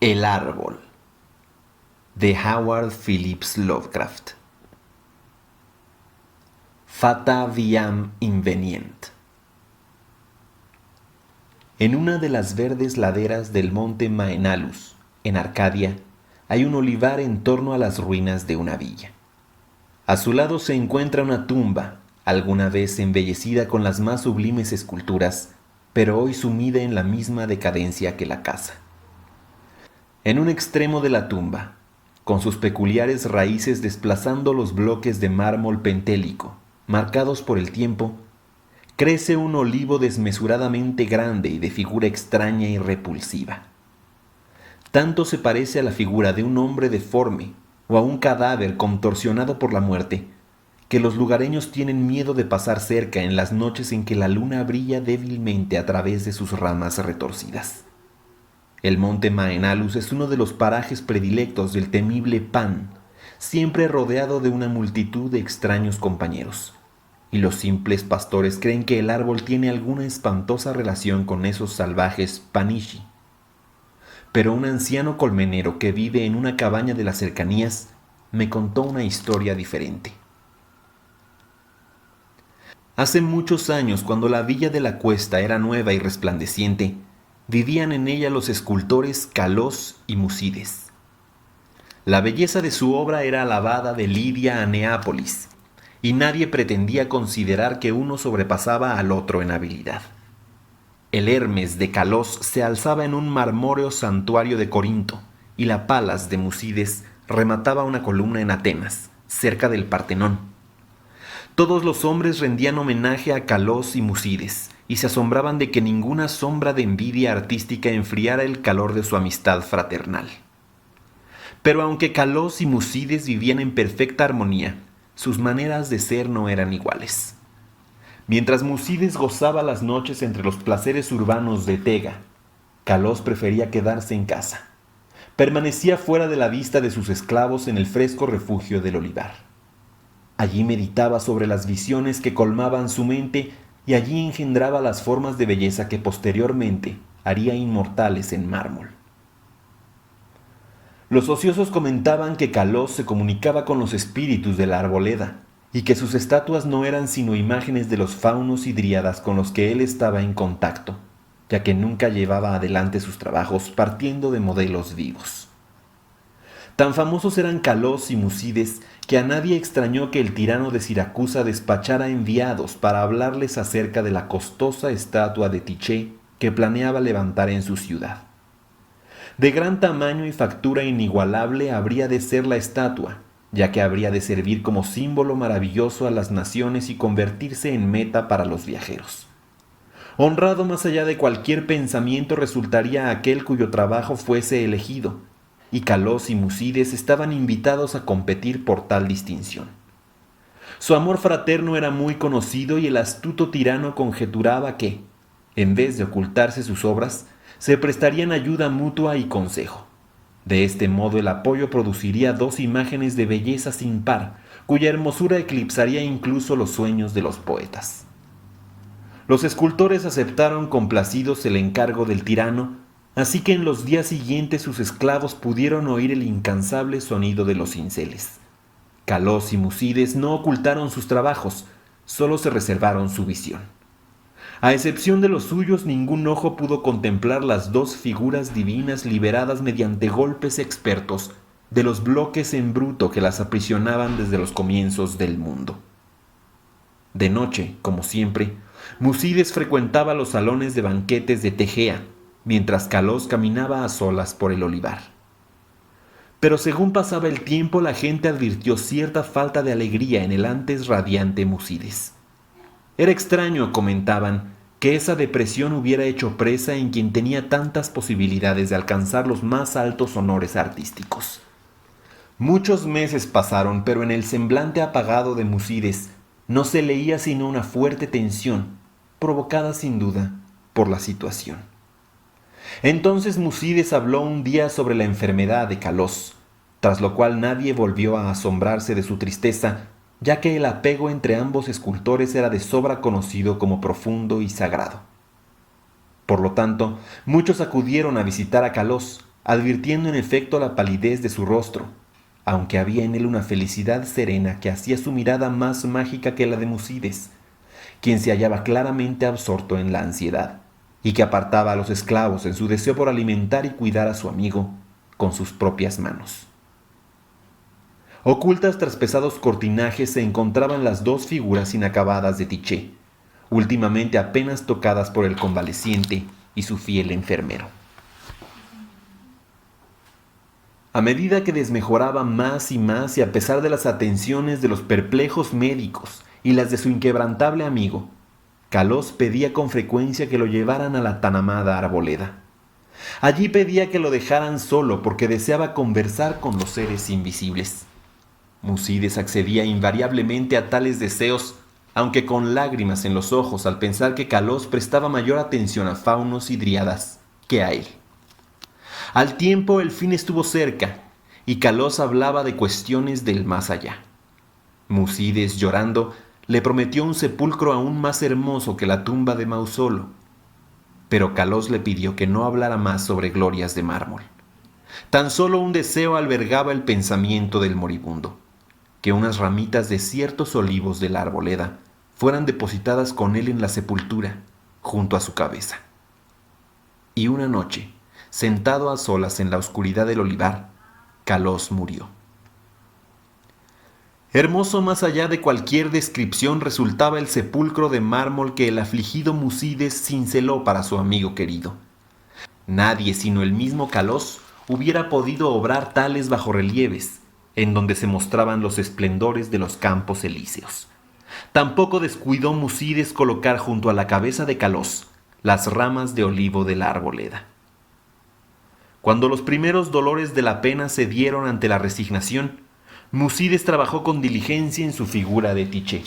El árbol, de Howard Phillips Lovecraft. Fata viam invenient. En una de las verdes laderas del monte Maenalus, en Arcadia, hay un olivar en torno a las ruinas de una villa. A su lado se encuentra una tumba, alguna vez embellecida con las más sublimes esculturas, pero hoy sumida en la misma decadencia que la casa. En un extremo de la tumba, con sus peculiares raíces desplazando los bloques de mármol pentélico, marcados por el tiempo, crece un olivo desmesuradamente grande y de figura extraña y repulsiva. Tanto se parece a la figura de un hombre deforme o a un cadáver contorsionado por la muerte, que los lugareños tienen miedo de pasar cerca en las noches en que la luna brilla débilmente a través de sus ramas retorcidas. El monte Maenalus es uno de los parajes predilectos del temible Pan, siempre rodeado de una multitud de extraños compañeros. Y los simples pastores creen que el árbol tiene alguna espantosa relación con esos salvajes Panishi. Pero un anciano colmenero que vive en una cabaña de las cercanías me contó una historia diferente. Hace muchos años, cuando la villa de la Cuesta era nueva y resplandeciente, vivían en ella los escultores Calós y Musides. La belleza de su obra era alabada de Lidia a Neápolis, y nadie pretendía considerar que uno sobrepasaba al otro en habilidad. El Hermes de Calós se alzaba en un marmóreo santuario de Corinto, y la Palas de Musides remataba una columna en Atenas, cerca del Partenón. Todos los hombres rendían homenaje a Calós y Musides, y se asombraban de que ninguna sombra de envidia artística enfriara el calor de su amistad fraternal. Pero aunque Calós y Musides vivían en perfecta armonía, sus maneras de ser no eran iguales. Mientras Musides gozaba las noches entre los placeres urbanos de Tega, Calós prefería quedarse en casa. Permanecía fuera de la vista de sus esclavos en el fresco refugio del olivar. Allí meditaba sobre las visiones que colmaban su mente y allí engendraba las formas de belleza que posteriormente haría inmortales en mármol. Los ociosos comentaban que Calós se comunicaba con los espíritus de la arboleda y que sus estatuas no eran sino imágenes de los faunos y dríadas con los que él estaba en contacto, ya que nunca llevaba adelante sus trabajos partiendo de modelos vivos. Tan famosos eran Calós y Musides que a nadie extrañó que el tirano de Siracusa despachara enviados para hablarles acerca de la costosa estatua de Tiché que planeaba levantar en su ciudad. De gran tamaño y factura inigualable habría de ser la estatua, ya que habría de servir como símbolo maravilloso a las naciones y convertirse en meta para los viajeros. Honrado más allá de cualquier pensamiento resultaría aquel cuyo trabajo fuese elegido, y Calós y Musides estaban invitados a competir por tal distinción. Su amor fraterno era muy conocido y el astuto tirano conjeturaba que, en vez de ocultarse sus obras, se prestarían ayuda mutua y consejo. De este modo el apoyo produciría dos imágenes de belleza sin par, cuya hermosura eclipsaría incluso los sueños de los poetas. Los escultores aceptaron complacidos el encargo del tirano, así que en los días siguientes sus esclavos pudieron oír el incansable sonido de los cinceles. Calós y Musides no ocultaron sus trabajos, solo se reservaron su visión. A excepción de los suyos, ningún ojo pudo contemplar las dos figuras divinas liberadas mediante golpes expertos de los bloques en bruto que las aprisionaban desde los comienzos del mundo. De noche, como siempre, Musides frecuentaba los salones de banquetes de Tegea, mientras Calós caminaba a solas por el olivar. Pero según pasaba el tiempo, la gente advirtió cierta falta de alegría en el antes radiante Musides. Era extraño, comentaban, que esa depresión hubiera hecho presa en quien tenía tantas posibilidades de alcanzar los más altos honores artísticos. Muchos meses pasaron, pero en el semblante apagado de Musides no se leía sino una fuerte tensión, provocada sin duda por la situación. Entonces Musides habló un día sobre la enfermedad de Calós, tras lo cual nadie volvió a asombrarse de su tristeza, ya que el apego entre ambos escultores era de sobra conocido como profundo y sagrado. Por lo tanto, muchos acudieron a visitar a Calós, advirtiendo en efecto la palidez de su rostro, aunque había en él una felicidad serena que hacía su mirada más mágica que la de Musides, quien se hallaba claramente absorto en la ansiedad, y que apartaba a los esclavos en su deseo por alimentar y cuidar a su amigo con sus propias manos. Ocultas tras pesados cortinajes se encontraban las dos figuras inacabadas de Tiché, últimamente apenas tocadas por el convaleciente y su fiel enfermero. A medida que desmejoraba más y más y a pesar de las atenciones de los perplejos médicos y las de su inquebrantable amigo, Kalós pedía con frecuencia que lo llevaran a la tan amada arboleda. Allí pedía que lo dejaran solo porque deseaba conversar con los seres invisibles. Musides accedía invariablemente a tales deseos, aunque con lágrimas en los ojos al pensar que Kalós prestaba mayor atención a faunos y dríadas que a él. Al tiempo el fin estuvo cerca, y Kalós hablaba de cuestiones del más allá. Musides, llorando, le prometió un sepulcro aún más hermoso que la tumba de Mausolo, pero Kalós le pidió que no hablara más sobre glorias de mármol. Tan solo un deseo albergaba el pensamiento del moribundo: que unas ramitas de ciertos olivos de la arboleda fueran depositadas con él en la sepultura, junto a su cabeza. Y una noche, sentado a solas en la oscuridad del olivar, Kalós murió. Hermoso más allá de cualquier descripción resultaba el sepulcro de mármol que el afligido Musides cinceló para su amigo querido. Nadie sino el mismo Kalós hubiera podido obrar tales bajorrelieves, en donde se mostraban los esplendores de los campos elíseos. Tampoco descuidó Musides colocar junto a la cabeza de Kalós las ramas de olivo de la arboleda. Cuando los primeros dolores de la pena cedieron ante la resignación, Musides trabajó con diligencia en su figura de Tiché.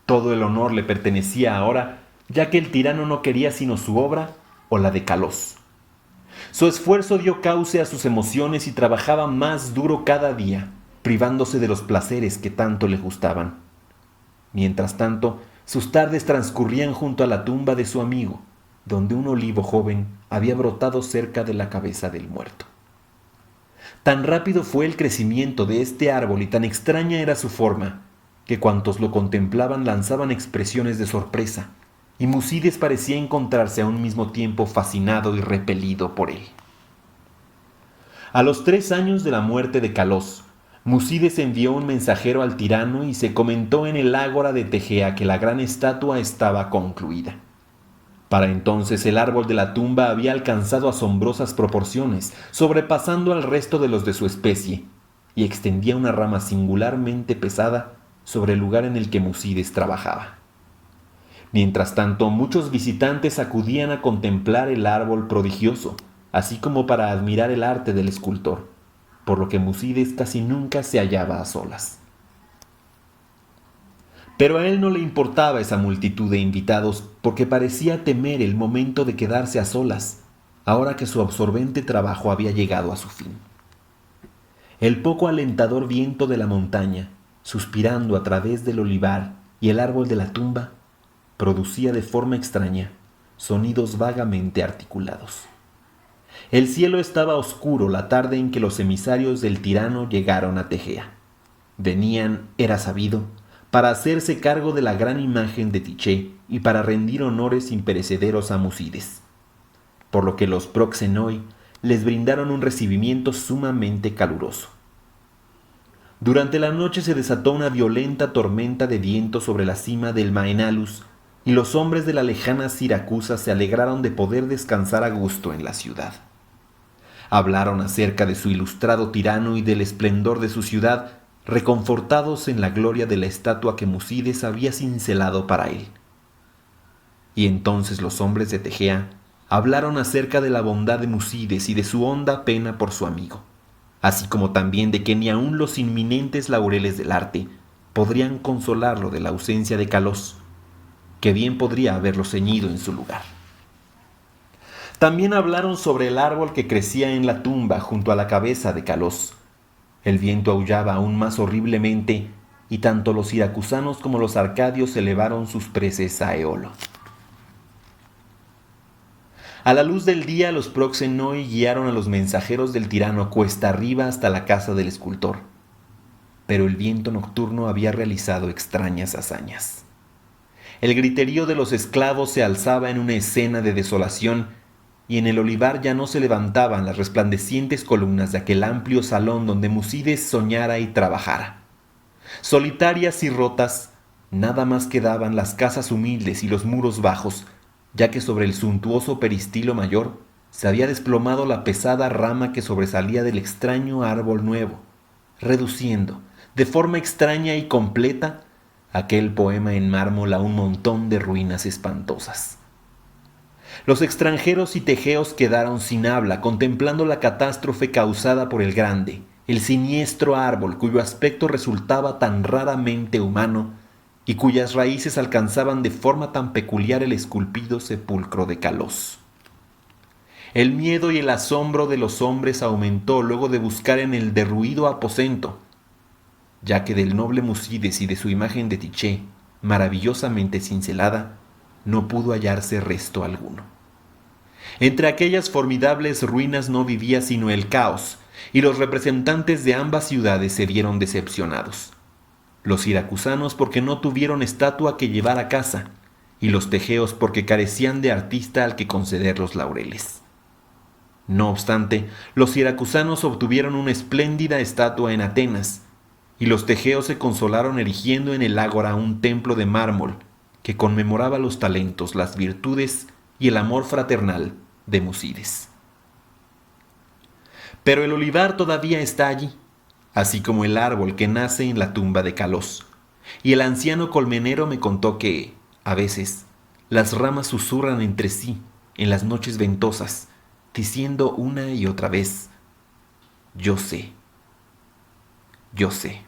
Todo el honor le pertenecía ahora, ya que el tirano no quería sino su obra o la de Kalós. Su esfuerzo dio cauce a sus emociones y trabajaba más duro cada día, privándose de los placeres que tanto le gustaban. Mientras tanto, sus tardes transcurrían junto a la tumba de su amigo, donde un olivo joven había brotado cerca de la cabeza del muerto. Tan rápido fue el crecimiento de este árbol y tan extraña era su forma, que cuantos lo contemplaban lanzaban expresiones de sorpresa, y Musides parecía encontrarse a un mismo tiempo fascinado y repelido por él. A los 3 años de la muerte de Kalós, Musides envió un mensajero al tirano y se comentó en el ágora de Tegea que la gran estatua estaba concluida. Para entonces el árbol de la tumba había alcanzado asombrosas proporciones, sobrepasando al resto de los de su especie, y extendía una rama singularmente pesada sobre el lugar en el que Musides trabajaba. Mientras tanto, muchos visitantes acudían a contemplar el árbol prodigioso, así como para admirar el arte del escultor, por lo que Musides casi nunca se hallaba a solas. Pero a él no le importaba esa multitud de invitados, porque parecía temer el momento de quedarse a solas, ahora que su absorbente trabajo había llegado a su fin. El poco alentador viento de la montaña, suspirando a través del olivar y el árbol de la tumba, producía de forma extraña sonidos vagamente articulados. El cielo estaba oscuro la tarde en que los emisarios del tirano llegaron a Tegea. Venían, era sabido, para hacerse cargo de la gran imagen de Tiché y para rendir honores imperecederos a Musides, por lo que los proxenoi les brindaron un recibimiento sumamente caluroso. Durante la noche se desató una violenta tormenta de viento sobre la cima del Maenalus, y los hombres de la lejana Siracusa se alegraron de poder descansar a gusto en la ciudad. Hablaron acerca de su ilustrado tirano y del esplendor de su ciudad, reconfortados en la gloria de la estatua que Musides había cincelado para él. Y entonces los hombres de Tegea hablaron acerca de la bondad de Musides y de su honda pena por su amigo, así como también de que ni aun los inminentes laureles del arte podrían consolarlo de la ausencia de Kalós, que bien podría haberlo ceñido en su lugar. También hablaron sobre el árbol que crecía en la tumba junto a la cabeza de Kalós. El viento aullaba aún más horriblemente, y tanto los siracusanos como los arcadios elevaron sus preces a Eolo. A la luz del día los proxenoi guiaron a los mensajeros del tirano cuesta arriba hasta la casa del escultor. Pero el viento nocturno había realizado extrañas hazañas. El griterío de los esclavos se alzaba en una escena de desolación, y en el olivar ya no se levantaban las resplandecientes columnas de aquel amplio salón donde Musides soñara y trabajara. Solitarias y rotas, nada más quedaban las casas humildes y los muros bajos, ya que sobre el suntuoso peristilo mayor se había desplomado la pesada rama que sobresalía del extraño árbol nuevo, reduciendo, de forma extraña y completa, aquel poema en mármol a un montón de ruinas espantosas. Los extranjeros y tejeos quedaron sin habla, contemplando la catástrofe causada por el grande, el siniestro árbol cuyo aspecto resultaba tan raramente humano y cuyas raíces alcanzaban de forma tan peculiar el esculpido sepulcro de Calos. El miedo y el asombro de los hombres aumentó luego de buscar en el derruido aposento, ya que del noble Musides y de su imagen de Tiché, maravillosamente cincelada, no pudo hallarse resto alguno. Entre aquellas formidables ruinas no vivía sino el caos, y los representantes de ambas ciudades se vieron decepcionados. Los siracusanos porque no tuvieron estatua que llevar a casa, y los tejeos porque carecían de artista al que conceder los laureles. No obstante, los siracusanos obtuvieron una espléndida estatua en Atenas, y los tejeos se consolaron erigiendo en el ágora un templo de mármol que conmemoraba los talentos, las virtudes y el amor fraternal de Musides. Pero el olivar todavía está allí, así como el árbol que nace en la tumba de Calos, y el anciano colmenero me contó que, a veces, las ramas susurran entre sí en las noches ventosas, diciendo una y otra vez: yo sé, yo sé.